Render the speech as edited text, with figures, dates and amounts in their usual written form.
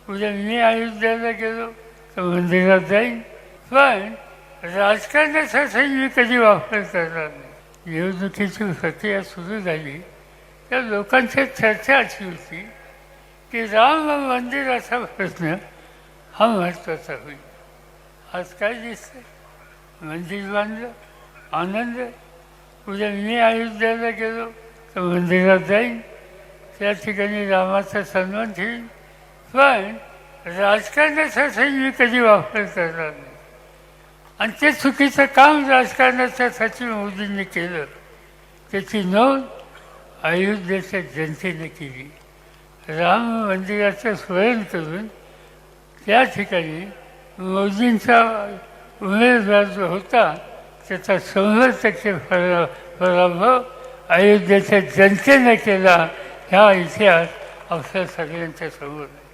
उद्या मी अयोध्येला गेलो तर मंदिरात जाईन, पण राजकारणासाठी मी कधी वापर करणार नाही. निवडणुकीची प्रक्रिया सुरू झाली तर लोकांची चर्चा अशी होती की राम मंदिराचा प्रश्न हा महत्त्वाचा होईल. आज काय दिसतंय? मंदिर बांधलं, आनंद. उद्या मी अयोध्येला गेलो तर मंदिरात जाईन, त्या ठिकाणी रामाचा सन्मान ठेवीन, पण राजकारणासाठी मी कधी वापर करणार नाही. आणि ते चुकीचं काम राजकारणाच्यासाठी मोदींनी केलं, त्याची नोंद अयोध्येच्या जनतेने केली. राम मंदिराचं स्मरण करून त्या ठिकाणी मोदींचा उमेदवार जो होता त्याचा 100% पराभव अयोध्येच्या जनतेने केला. हा इतिहास आपल्या सगळ्यांच्या समोर आहे.